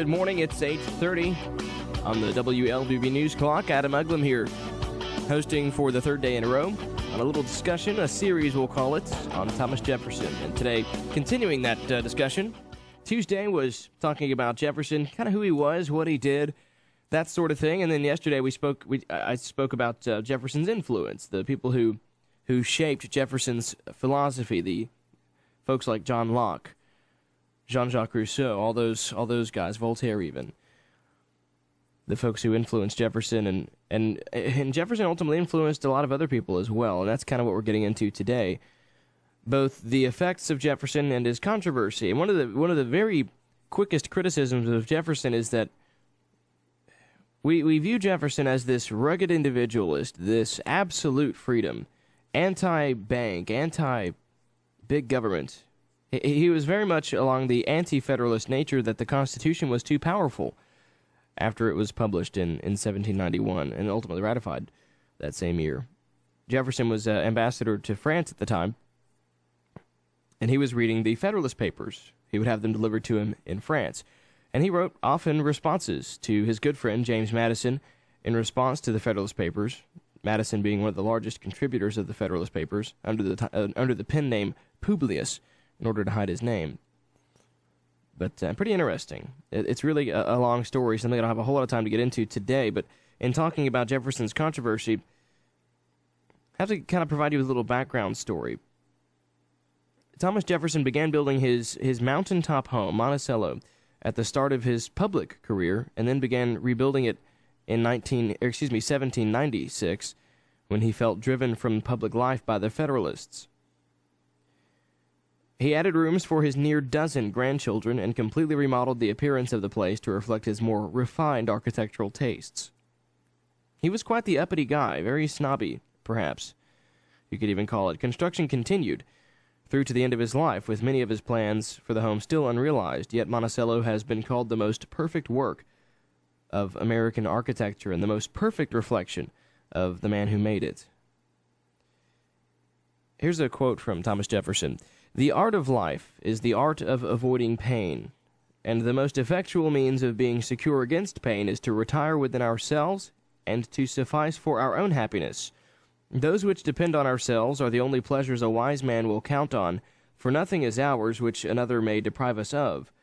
Good morning. It's 8:30 on the WLVB News Clock. Adam Uglum here, hosting for the third day in a row on a little discussion, a series we'll call it, on Thomas Jefferson. And today, continuing that discussion, Tuesday was talking about Jefferson, kind of who he was, what he did, that sort of thing. And then yesterday I spoke about Jefferson's influence, the people who shaped Jefferson's philosophy, the folks like John Locke, Jean-Jacques Rousseau, all those guys, Voltaire even, the folks who influenced Jefferson, and Jefferson ultimately influenced a lot of other people as well, and that's kind of what we're getting into today, both the effects of Jefferson and his controversy. And one of the very quickest criticisms of Jefferson is that we view Jefferson as this rugged individualist, this absolute freedom, anti-bank, anti-big government. He was very much along the anti-federalist nature that the Constitution was too powerful after it was published in 1791 and ultimately ratified that same year. Jefferson was ambassador to France at the time, and he was reading the Federalist Papers. He would have them delivered to him in France. And he wrote often responses to his good friend James Madison in response to the Federalist Papers, Madison being one of the largest contributors of the Federalist Papers under the pen name Publius, in order to hide his name. But pretty interesting. It's really a long story, something I don't have a whole lot of time to get into today, but in talking about Jefferson's controversy, I have to kind of provide you with a little background story. Thomas Jefferson began building his mountaintop home, Monticello, at the start of his public career, and then began rebuilding it in 1796, when he felt driven from public life by the Federalists. He added rooms for his near dozen grandchildren and completely remodeled the appearance of the place to reflect his more refined architectural tastes. He was quite the uppity guy, very snobby, perhaps you could even call it. Construction continued through to the end of his life, with many of his plans for the home still unrealized, yet Monticello has been called the most perfect work of American architecture and the most perfect reflection of the man who made it. Here's a quote from Thomas Jefferson. "The art of life is the art of avoiding pain, and the most effectual means of being secure against pain is to retire within ourselves and to suffice for our own happiness. Those which depend on ourselves are the only pleasures a wise man will count on, for nothing is ours which another may deprive us of.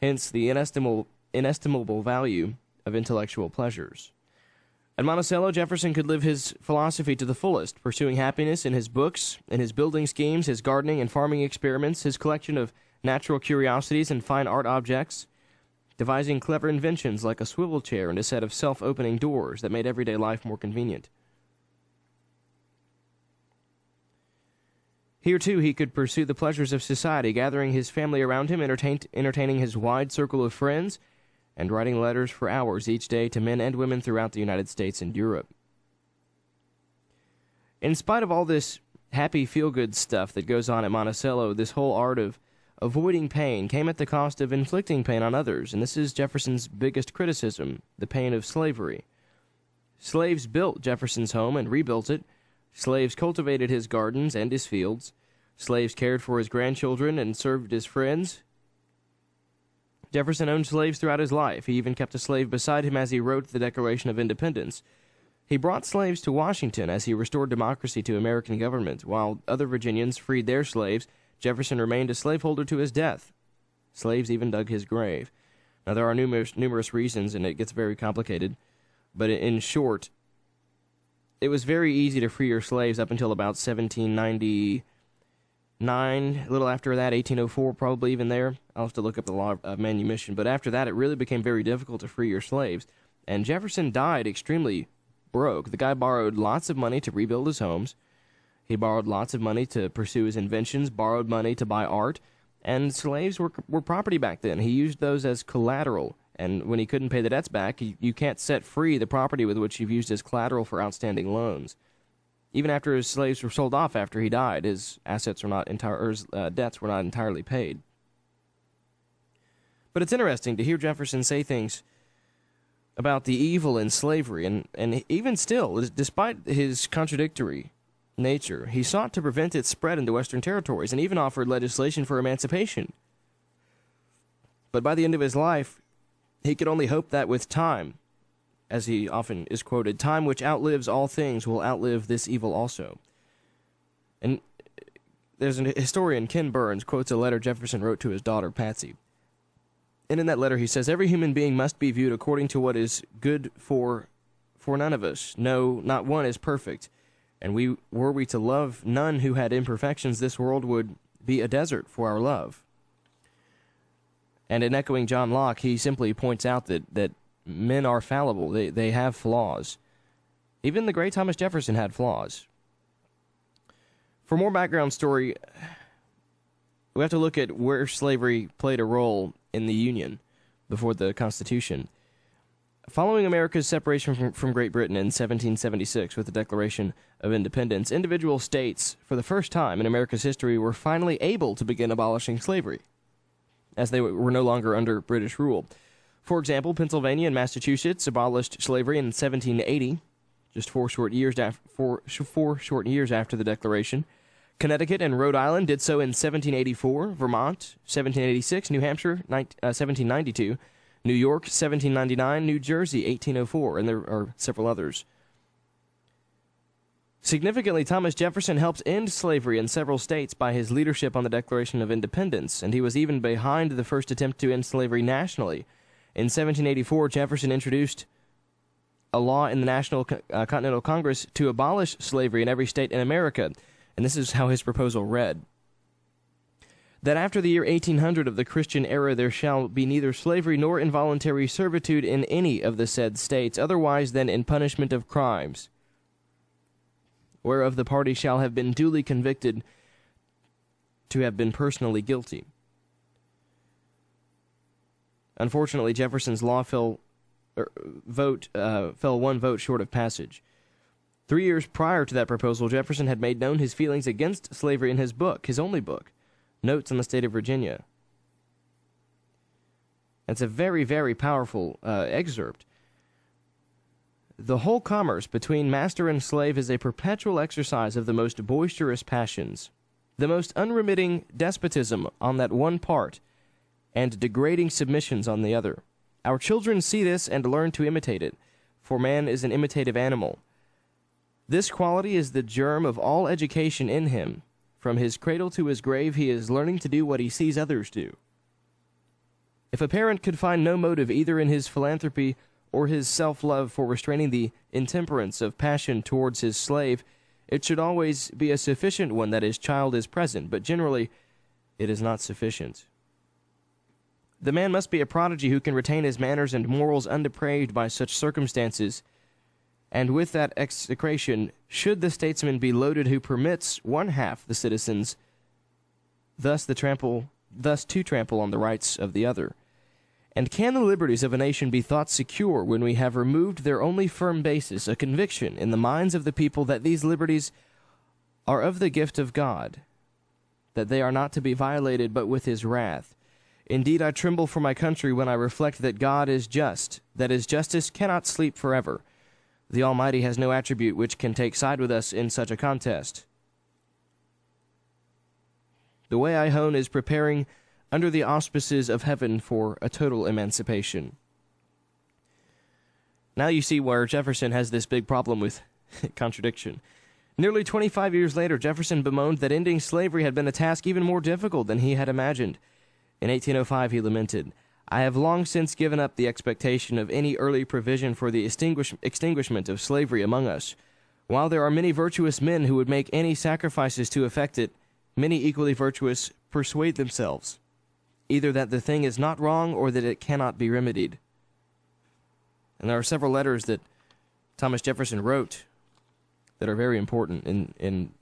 Hence the inestimable value of intellectual pleasures." At Monticello, Jefferson could live his philosophy to the fullest, pursuing happiness in his books, in his building schemes, his gardening and farming experiments, his collection of natural curiosities and fine art objects, devising clever inventions like a swivel chair and a set of self-opening doors that made everyday life more convenient. Here, too, he could pursue the pleasures of society, gathering his family around him, entertaining his wide circle of friends, and writing letters for hours each day to men and women throughout the United States and Europe. In spite of all this happy, feel-good stuff that goes on at Monticello, this whole art of avoiding pain came at the cost of inflicting pain on others, and this is Jefferson's biggest criticism, the pain of slavery. Slaves built Jefferson's home and rebuilt it. Slaves cultivated his gardens and his fields. Slaves cared for his grandchildren and served his friends. Jefferson owned slaves throughout his life. He even kept a slave beside him as he wrote the Declaration of Independence. He brought slaves to Washington as he restored democracy to American government. While other Virginians freed their slaves, Jefferson remained a slaveholder to his death. Slaves even dug his grave. Now, there are numerous reasons, and it gets very complicated. But in short, it was very easy to free your slaves up until about 1799, a little after that, 1804, probably even there. I'll have to look up the law of manumission. But after that, it really became very difficult to free your slaves. And Jefferson died extremely broke. The guy borrowed lots of money to rebuild his homes. He borrowed lots of money to pursue his inventions, borrowed money to buy art. And slaves were property back then. He used those as collateral. And when he couldn't pay the debts back, you can't set free the property with which you've used as collateral for outstanding loans. Even after his slaves were sold off after he died, his assets were not debts were not entirely paid. But it's interesting to hear Jefferson say things about the evil in slavery, and even still, despite his contradictory nature, he sought to prevent its spread into Western territories and even offered legislation for emancipation. But by the end of his life, He could only hope that with time, as he often is quoted, time which outlives all things will outlive this evil also. And there's an historian, Ken Burns, quotes a letter Jefferson wrote to his daughter, Patsy. And in that letter he says, "Every human being must be viewed according to what is good for none of us. No, not one is perfect. And were we to love none who had imperfections, this world would be a desert for our love." And in echoing John Locke, he simply points out that men are fallible. They have flaws. Even the great Thomas Jefferson had flaws. For more background story, we have to look at where slavery played a role in the Union before the Constitution. Following America's separation from Great Britain in 1776 with the Declaration of Independence, individual states, for the first time in America's history, were finally able to begin abolishing slavery, as they were no longer under British rule. For example, Pennsylvania and Massachusetts abolished slavery in 1780, just 4 short years after the Declaration. Connecticut and Rhode Island did so in 1784, Vermont 1786, New Hampshire 1792, New York 1799, New Jersey 1804, and there are several others. Significantly, Thomas Jefferson helped end slavery in several states by his leadership on the Declaration of Independence, and he was even behind the first attempt to end slavery nationally. In 1784, Jefferson introduced a law in the National Continental Congress to abolish slavery in every state in America, and this is how his proposal read: "That after the year 1800 of the Christian era there shall be neither slavery nor involuntary servitude in any of the said states, otherwise than in punishment of crimes, whereof the party shall have been duly convicted to have been personally guilty." Unfortunately, Jefferson's law fell 1 vote short of passage. 3 years prior to that proposal, Jefferson had made known his feelings against slavery in his book, his only book, Notes on the State of Virginia. It's a very, very powerful excerpt. "The whole commerce between master and slave is a perpetual exercise of the most boisterous passions, the most unremitting despotism on that one part, and degrading submissions on the other. Our children see this and learn to imitate it, for man is an imitative animal. This quality is the germ of all education in him. From his cradle to his grave he is learning to do what he sees others do. If a parent could find no motive either in his philanthropy or his self-love for restraining the intemperance of passion towards his slave, it should always be a sufficient one that his child is present, but generally it is not sufficient. The man must be a prodigy who can retain his manners and morals undepraved by such circumstances, and with that execration should the statesman be loaded who permits one half the citizens thus to trample on the rights of the other. And can the liberties of a nation be thought secure when we have removed their only firm basis, a conviction in the minds of the people that these liberties are of the gift of God, that they are not to be violated but with his wrath? Indeed, I tremble for my country when I reflect that God is just, that his justice cannot sleep forever. The Almighty has no attribute which can take side with us in such a contest. The way I hone is preparing under the auspices of heaven for a total emancipation." Now you see where Jefferson has this big problem with contradiction. Nearly 25 years later, Jefferson bemoaned that ending slavery had been a task even more difficult than he had imagined. In 1805, he lamented, "I have long since given up the expectation of any early provision for the extinguishment of slavery among us. While there are many virtuous men who would make any sacrifices to effect it, many equally virtuous persuade themselves either that the thing is not wrong or that it cannot be remedied." And there are several letters that Thomas Jefferson wrote that are very important in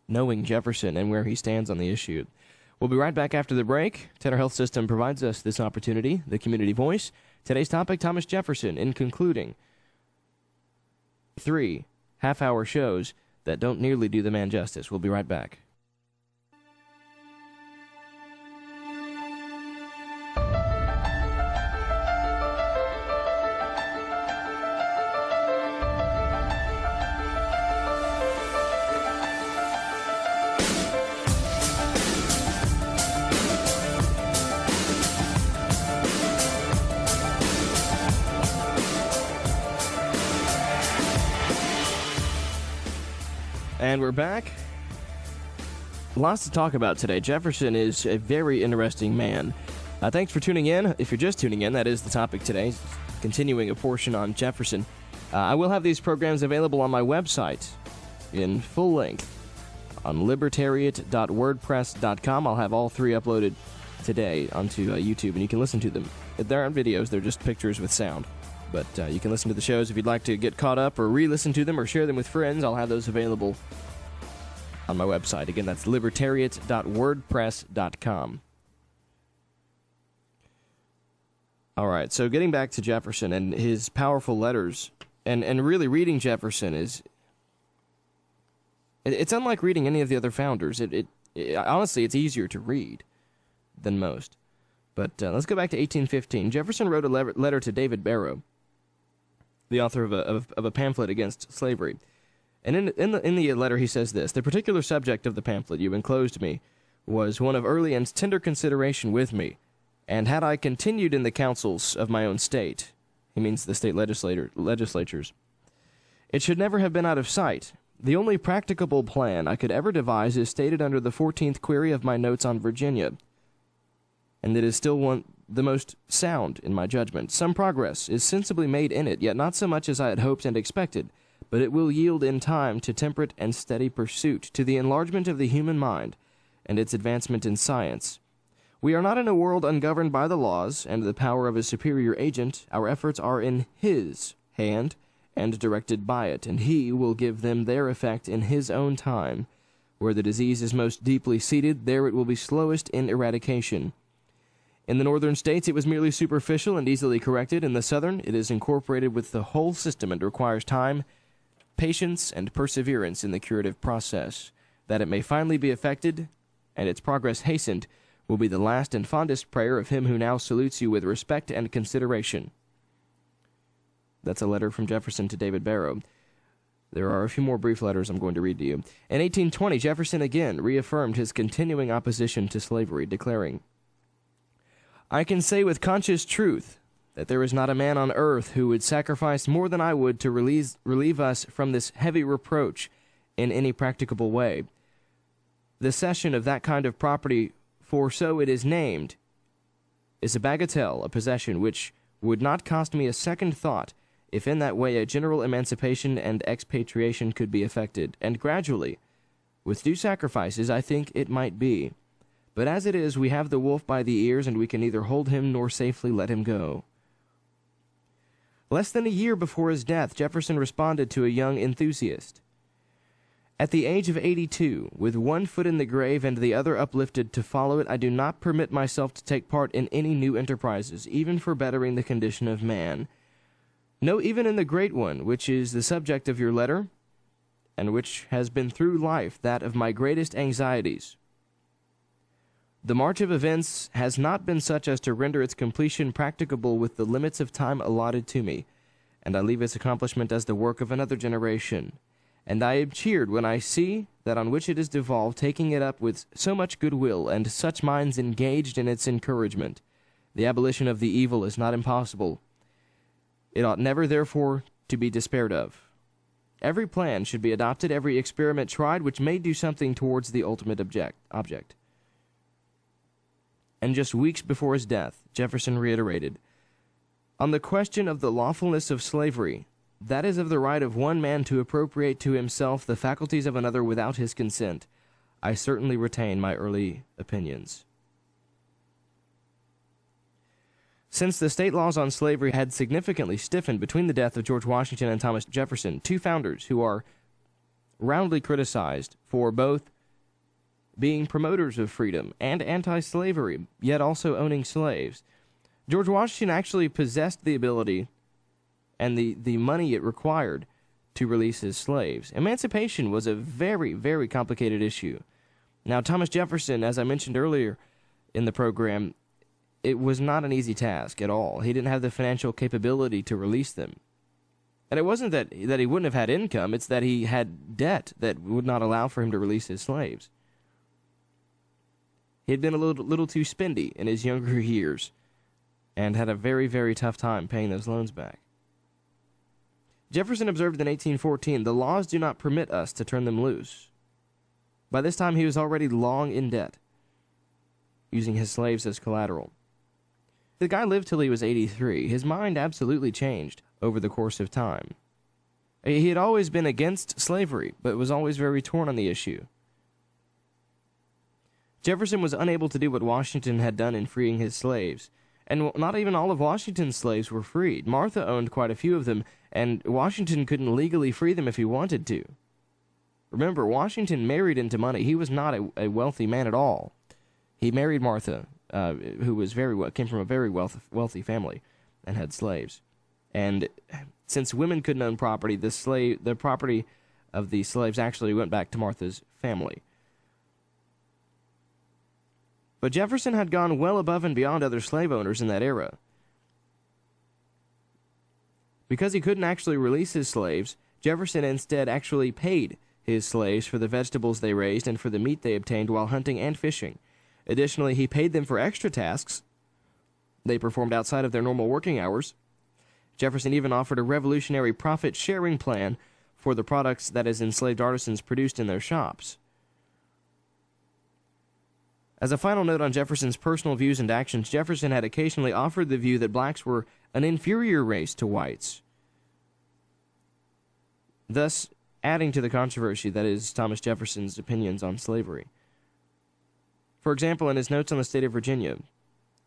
knowing Jefferson and where he stands on the issue. We'll be right back after the break. Tanner Health System provides us this opportunity, the community voice. Today's topic, Thomas Jefferson, in concluding 3 half-hour shows that don't nearly do the man justice. We'll be right back. And we're back. Lots to talk about today. Jefferson is a very interesting man. Thanks for tuning in. If you're just tuning in, that is the topic today, continuing a portion on Jefferson. I will have these programs available on my website in full length on libertariat.wordpress.com. I'll have all three uploaded today onto YouTube, and you can listen to them. There aren't videos, they're just pictures with sound. But you can listen to the shows if you'd like to get caught up or re-listen to them or share them with friends. I'll have those available on my website. Again, that's libertariat.wordpress.com. All right, so getting back to Jefferson and his powerful letters, and really reading Jefferson it's unlike reading any of the other founders. Honestly, it's easier to read than most. But let's go back to 1815. Jefferson wrote a letter to David Barrow, the author of a pamphlet against slavery. And in the letter he says this: "The particular subject of the pamphlet you enclosed me was one of early and tender consideration with me, and had I continued in the councils of my own state," he means the state legislatures, "it should never have been out of sight. The only practicable plan I could ever devise is stated under the 14th query of my notes on Virginia, and it is still the most sound in my judgment. Some progress is sensibly made in it, yet not so much as I had hoped and expected, but it will yield in time to temperate and steady pursuit, to the enlargement of the human mind, and its advancement in science. We are not in a world ungoverned by the laws and the power of a superior agent. Our efforts are in His hand and directed by it, and He will give them their effect in His own time. Where the disease is most deeply seated, there it will be slowest in eradication. In the northern states, it was merely superficial and easily corrected. In the southern, it is incorporated with the whole system and requires time, patience, and perseverance in the curative process. That it may finally be effected, and its progress hastened, will be the last and fondest prayer of him who now salutes you with respect and consideration." That's a letter from Jefferson to David Barrow. There are a few more brief letters I'm going to read to you. In 1820, Jefferson again reaffirmed his continuing opposition to slavery, declaring, "I can say with conscious truth that there is not a man on earth who would sacrifice more than I would to relieve us from this heavy reproach in any practicable way. The cession of that kind of property, for so it is named, is a bagatelle, a possession which would not cost me a second thought if in that way a general emancipation and expatriation could be effected, and gradually, with due sacrifices, I think it might be. But as it is, we have the wolf by the ears, and we can neither hold him nor safely let him go." Less than a year before his death, Jefferson responded to a young enthusiast. "At the age of 82, with one foot in the grave and the other uplifted to follow it, I do not permit myself to take part in any new enterprises, even for bettering the condition of man. No, even in the great one, which is the subject of your letter, and which has been through life that of my greatest anxieties. The march of events has not been such as to render its completion practicable with the limits of time allotted to me, and I leave its accomplishment as the work of another generation. And I am cheered when I see that on which it is devolved, taking it up with so much goodwill, and such minds engaged in its encouragement. The abolition of the evil is not impossible. It ought never, therefore, to be despaired of. Every plan should be adopted, every experiment tried, which may do something towards the ultimate object." And just weeks before his death, Jefferson reiterated, "On the question of the lawfulness of slavery, that is of the right of one man to appropriate to himself the faculties of another without his consent, I certainly retain my early opinions." Since the state laws on slavery had significantly stiffened between the death of George Washington and Thomas Jefferson, two founders who are roundly criticized for both being promoters of freedom and anti-slavery, yet also owning slaves, George Washington actually possessed the ability and the money it required to release his slaves. Emancipation was a very, very complicated issue. Now, Thomas Jefferson, as I mentioned earlier in the program, it was not an easy task at all. He didn't have the financial capability to release them. And it wasn't that he wouldn't have had income, it's that he had debt that would not allow for him to release his slaves. He had been a little too spendy in his younger years and had a very, very tough time paying those loans back. Jefferson observed in 1814, "The laws do not permit us to turn them loose." By this time, he was already long in debt, using his slaves as collateral. The guy lived till he was 83. His mind absolutely changed over the course of time. He had always been against slavery, but was always very torn on the issue. Jefferson was unable to do what Washington had done in freeing his slaves, and not even all of Washington's slaves were freed. Martha owned quite a few of them, and Washington couldn't legally free them if he wanted to. Remember, Washington married into money. He was not a wealthy man at all. He married Martha, who was came from a very wealthy family, and had slaves. And since women couldn't own property, the property of the slaves actually went back to Martha's family. But Jefferson had gone well above and beyond other slave owners in that era. Because he couldn't actually release his slaves, Jefferson instead actually paid his slaves for the vegetables they raised and for the meat they obtained while hunting and fishing. Additionally, he paid them for extra tasks they performed outside of their normal working hours. Jefferson even offered a revolutionary profit-sharing plan for the products that his enslaved artisans produced in their shops. As a final note on Jefferson's personal views and actions, Jefferson had occasionally offered the view that blacks were an inferior race to whites, thus adding to the controversy that is Thomas Jefferson's opinions on slavery. For example, in his notes on the state of Virginia,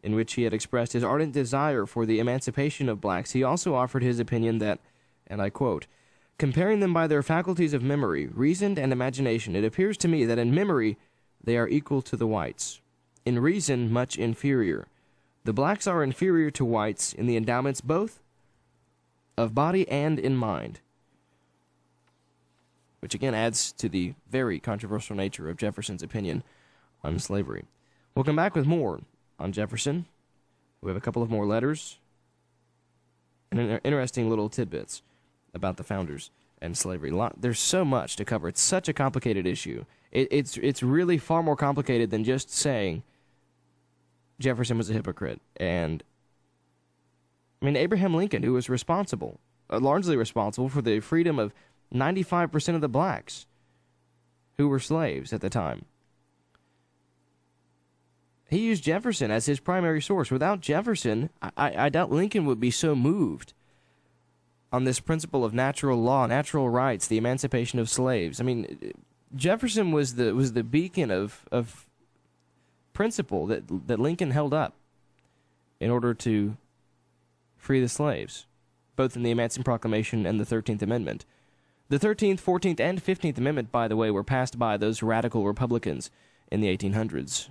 in which he had expressed his ardent desire for the emancipation of blacks, he also offered his opinion that, and I quote, "Comparing them by their faculties of memory, reason, and imagination, it appears to me that in memory they are equal to the whites. In reason, much inferior. The blacks are inferior to whites in the endowments both of body and in mind." Which again adds to the very controversial nature of Jefferson's opinion on slavery. We'll come back with more on Jefferson. We have a couple of more letters and interesting little tidbits about the founders and slavery. There's so much to cover. It's such a complicated issue. It's really far more complicated than just saying Jefferson was a hypocrite. And I mean, Abraham Lincoln, who was responsible, largely responsible for the freedom of 95% of the blacks who were slaves at the time. He used Jefferson as his primary source. Without Jefferson, I doubt Lincoln would be so moved on this principle of natural law, natural rights, the emancipation of slaves. I mean, Jefferson was the beacon of principle that Lincoln held up in order to free the slaves, both in the Emancipation Proclamation and the 13th Amendment. The 13th, 14th, and 15th Amendment, by the way, were passed by those radical Republicans in the 1800s.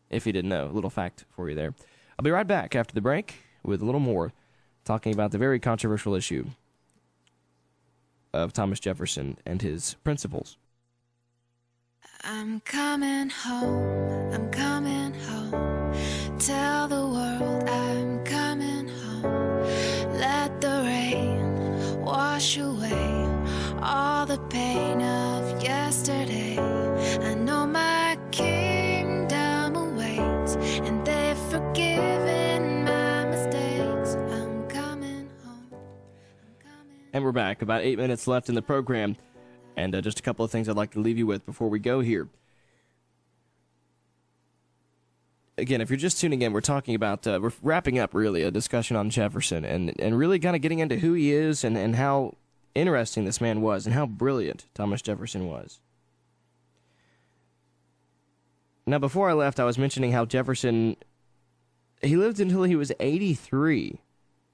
If you didn't know, a little fact for you there. I'll be right back after the break with a little more, talking about the very controversial issue of Thomas Jefferson and his principles. I'm coming home, I'm coming home. Tell the world I'm coming home. Let the rain wash away all the pain of yesterday. I know my kingdom awaits, and they've forgiven my mistakes. I'm coming home. And we're back. About 8 minutes left in the program. And just a couple of things I'd like to leave you with before we go here. Again, if you're just tuning in, we're talking about, we're wrapping up, really, a discussion on Jefferson and really kind of getting into who he is and how interesting this man was and how brilliant Thomas Jefferson was. Now, before I left, I was mentioning how Jefferson, he lived until he was 83.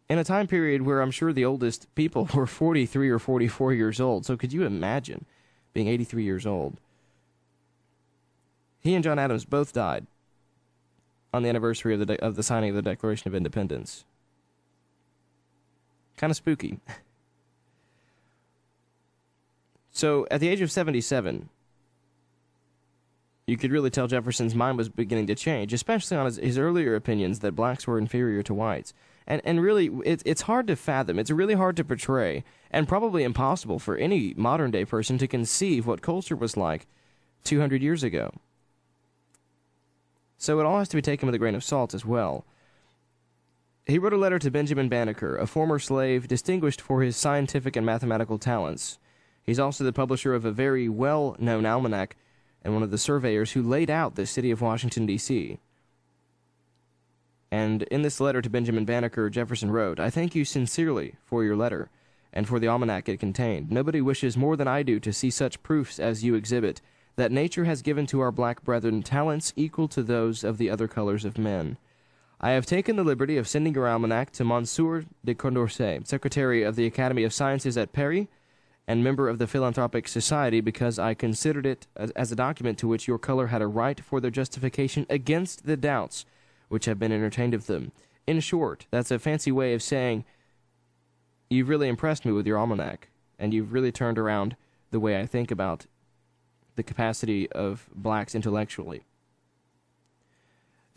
In a time period where I'm sure the oldest people were 43 or 44 years old. So could you imagine being 83 years old? He and John Adams both died on the anniversary of the signing of the Declaration of Independence. Kind of spooky. So at the age of 77, you could really tell Jefferson's mind was beginning to change, especially on his earlier opinions that blacks were inferior to whites. And really, it's hard to fathom. It's really hard to portray, and probably impossible for any modern-day person to conceive what culture was like 200 years ago. So it all has to be taken with a grain of salt as well. He wrote a letter to Benjamin Banneker, a former slave distinguished for his scientific and mathematical talents. He's also the publisher of a very well-known almanac and one of the surveyors who laid out the city of Washington, D.C. And in this letter to Benjamin Banneker, Jefferson wrote, "I thank you sincerely for your letter and for the almanac it contained. Nobody wishes more than I do to see such proofs as you exhibit, that nature has given to our black brethren talents equal to those of the other colors of men. I have taken the liberty of sending your almanac to Monsieur de Condorcet, Secretary of the Academy of Sciences at Paris, and member of the Philanthropic Society, because I considered it as a document to which your color had a right for their justification against the doubts which have been entertained of them. In short, that's a fancy way of saying, you've really impressed me with your almanac, and you've really turned around the way I think about the capacity of blacks intellectually."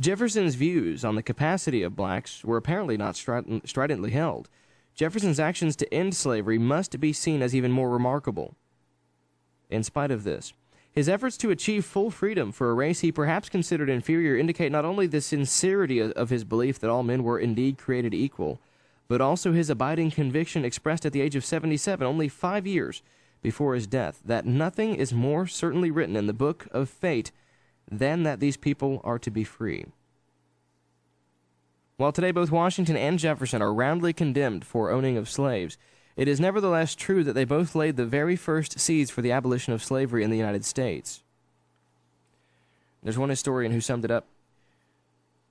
Jefferson's views on the capacity of blacks were apparently not stridently held. Jefferson's actions to end slavery must be seen as even more remarkable. In spite of this, his efforts to achieve full freedom for a race he perhaps considered inferior indicate not only the sincerity of his belief that all men were indeed created equal, but also his abiding conviction expressed at the age of 77, only 5 years before his death, that nothing is more certainly written in the book of fate than that these people are to be free. While today both Washington and Jefferson are roundly condemned for owning of slaves, it is nevertheless true that they both laid the very first seeds for the abolition of slavery in the United States. There's one historian who summed it up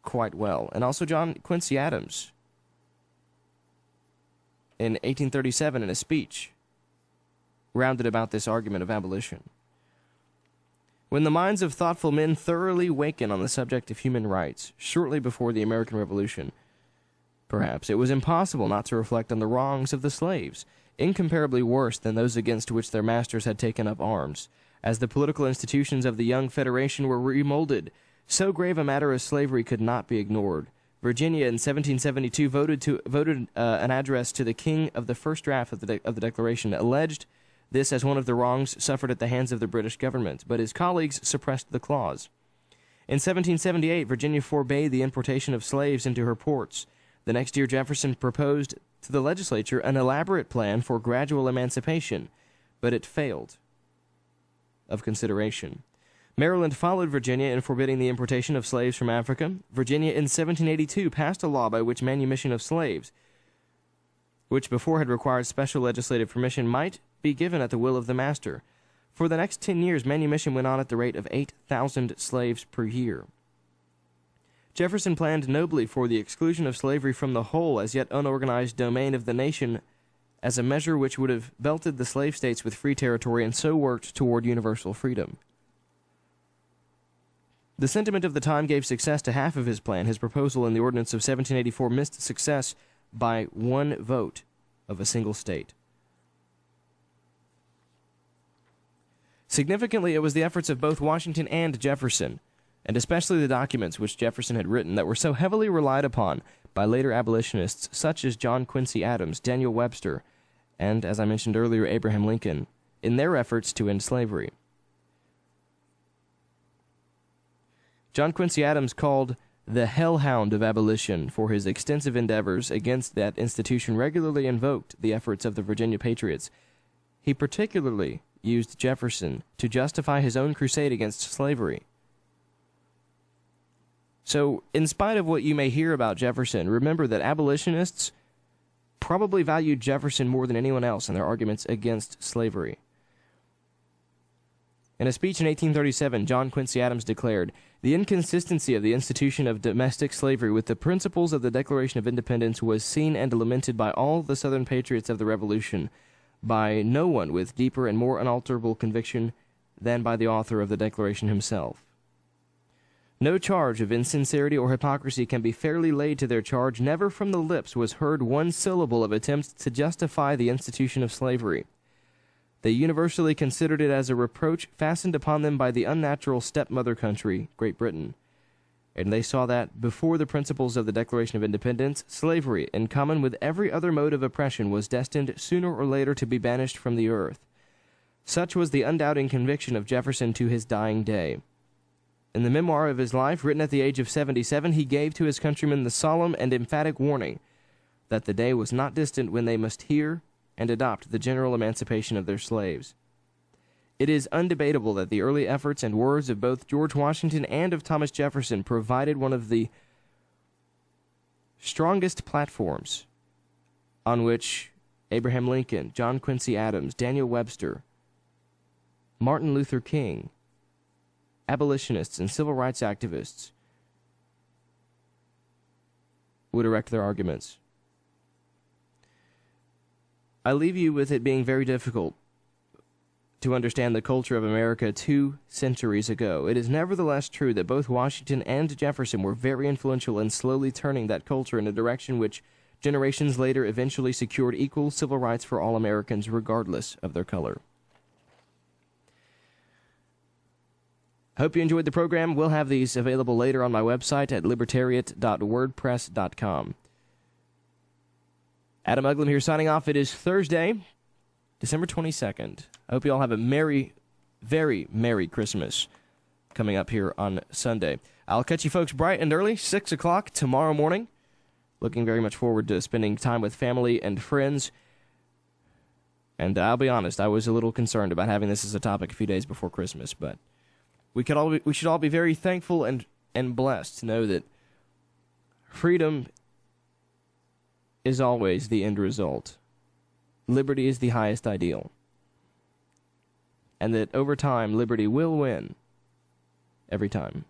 quite well, and also John Quincy Adams in 1837 in a speech rounded about this argument of abolition. When the minds of thoughtful men thoroughly waken on the subject of human rights, shortly before the American Revolution, perhaps it was impossible not to reflect on the wrongs of the slaves, incomparably worse than those against which their masters had taken up arms. As the political institutions of the young Federation were remolded, so grave a matter as slavery could not be ignored. Virginia in 1772 voted an address to the king of the first draft of the Declaration, alleged this as one of the wrongs suffered at the hands of the British government, but his colleagues suppressed the clause. In 1778, Virginia forbade the importation of slaves into her ports. The next year, Jefferson proposed to the legislature an elaborate plan for gradual emancipation, but it failed of consideration. Maryland followed Virginia in forbidding the importation of slaves from Africa. Virginia in 1782 passed a law by which manumission of slaves, which before had required special legislative permission, might be given at the will of the master. For the next 10 years, manumission went on at the rate of 8,000 slaves per year. Jefferson planned nobly for the exclusion of slavery from the whole as yet unorganized domain of the nation as a measure which would have belted the slave states with free territory and so worked toward universal freedom. The sentiment of the time gave success to half of his plan. His proposal in the Ordinance of 1784 missed success by one vote of a single state. Significantly, it was the efforts of both Washington and Jefferson, and especially the documents which Jefferson had written, that were so heavily relied upon by later abolitionists such as John Quincy Adams, Daniel Webster, and, as I mentioned earlier, Abraham Lincoln, in their efforts to end slavery. John Quincy Adams called the hellhound of abolition for his extensive endeavors against that institution, regularly invoked the efforts of the Virginia Patriots. He particularly used Jefferson to justify his own crusade against slavery. So, in spite of what you may hear about Jefferson, remember that abolitionists probably valued Jefferson more than anyone else in their arguments against slavery. In a speech in 1837, John Quincy Adams declared, "The inconsistency of the institution of domestic slavery with the principles of the Declaration of Independence was seen and lamented by all the Southern patriots of the Revolution, by no one with deeper and more unalterable conviction than by the author of the Declaration himself. No charge of insincerity or hypocrisy can be fairly laid to their charge. Never from the lips was heard one syllable of attempt to justify the institution of slavery. They universally considered it as a reproach fastened upon them by the unnatural stepmother country, Great Britain. And they saw that, before the principles of the Declaration of Independence, slavery, in common with every other mode of oppression, was destined sooner or later to be banished from the earth. Such was the undoubting conviction of Jefferson to his dying day. In the memoir of his life, written at the age of 77, he gave to his countrymen the solemn and emphatic warning that the day was not distant when they must hear and adopt the general emancipation of their slaves. It is undebatable that the early efforts and words of both George Washington and of Thomas Jefferson provided one of the strongest platforms on which Abraham Lincoln, John Quincy Adams, Daniel Webster, Martin Luther King, abolitionists and civil rights activists would erect their arguments. I leave you with it being very difficult to understand the culture of America 2 centuries ago. It is nevertheless true that both Washington and Jefferson were very influential in slowly turning that culture in a direction which generations later eventually secured equal civil rights for all Americans regardless of their color. Hope you enjoyed the program. We'll have these available later on my website at libertariat.wordpress.com. Adam Uglum here signing off. It is Thursday, December 22nd. I hope you all have a merry, very merry Christmas coming up here on Sunday. I'll catch you folks bright and early, 6 o'clock tomorrow morning. Looking very much forward to spending time with family and friends. And I'll be honest, I was a little concerned about having this as a topic a few days before Christmas, but we should all be very thankful and blessed to know that freedom is always the end result. Liberty is the highest ideal. And that over time, liberty will win every time.